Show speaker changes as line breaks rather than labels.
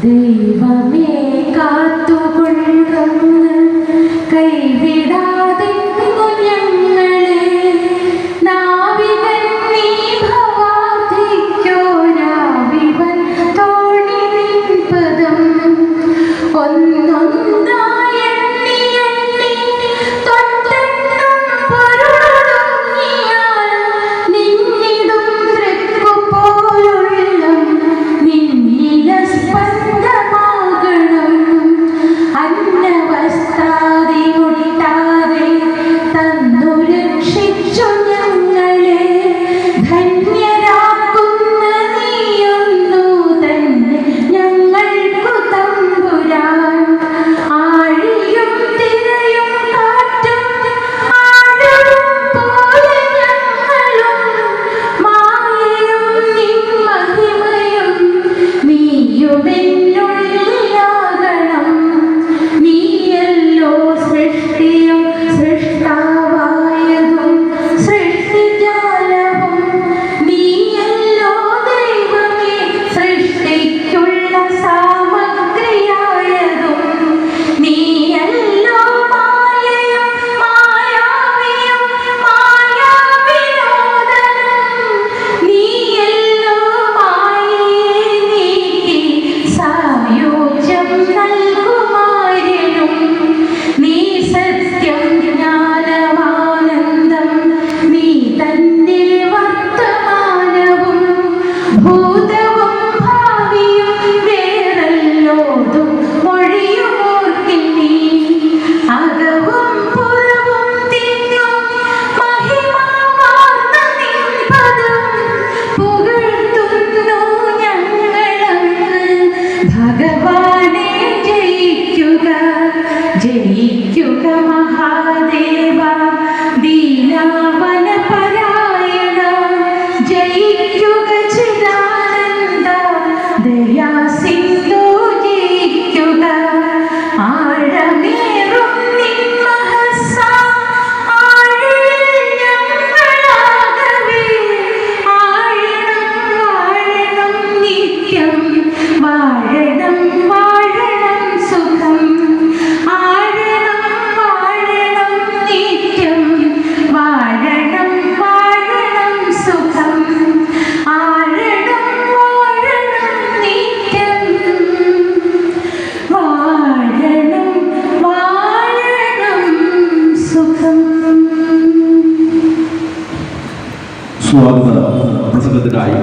ദൈവമേ കാത്തുകൊള്ളുന്ന കൈവിടാതെ ഞങ്ങളെ നാവികൻ നീ ഭവാധിക്കോരാവിവൻ തോണി നിൻപദം ഒന്നൊന്നായി എണ്ണി എണ്ണി തൊട്ടെണ്ണം പൊരുളൊടുങ്ങിയാൽ നിന്നിടും തൃക്കുപോലുള്ളം നിന്നില സ്പന്ദമാകണം അന്നവസ്ഥാതി മുട്ടാതെ തന്നു രക്ഷിച്ചു ഞങ്ങളെ ധന്യരാക്കുന്ന നീയൊന്നു തന്നെ ഞങ്ങൾക്കു തമ്പുരാൻ ആഴിയും തിരയും കാറ്റും ആഴവും പോലെ ഞങ്ങളും മായയും നിൻ മഹിമയും നീയുമെന്നുള്ളിലാകണം നീയല്ലോ സൃഷ്ടിയും സൃഷ്ടാവായതും സൃഷ്ടിജാലവും നീയല്ലോ ദൈവമേ സൃഷ്ടിക്കുള്ള സാമഗ്രിയായതും നീയല്ലോ മായയും മായാവിയും മായാവിനോദനും നീയല്ലോ മായയെ നീക്കി സായുജ്യം നൽകുമാരിലും നീ സത്യം ജ്ഞാനമാനന്ദം നീ തന്നെ വർത്തമാനവും ഭൂതവും ഭാവിയും വേറെല്ലോതും മൊഴിയുമോർക്കിൽ നീ അകവും പുറവും തിന്നും മഹിമാവാർന്ന നിൻപദം പുകഴ്ത്തുന്നു ഞങ്ങളങ്ങ് ഭഗവാനെ ജയിക്കുക ജയിക്കുക മഹാദേവ ദീനാവന പരായണ ജയിക്കുക ചിദാനന്ദ ദയാസിന്ധു ജയിക്കുക ആഴമേറും നിൻ മഹസ്സ ആഴിയിൽ ഞങ്ങളാകവേ ആഴണം വാഴണം നിത്യം വാഴണം വാഴണം സുഖം ആഴണം വാഴണം നിത്യം വാഴണം വാഴണം സുഖം ആഴണം വാഴണം നിത്യം വാഴണം വാഴണം സുഖം.
സ്വാഗത പ്രസംഗത്തിനായി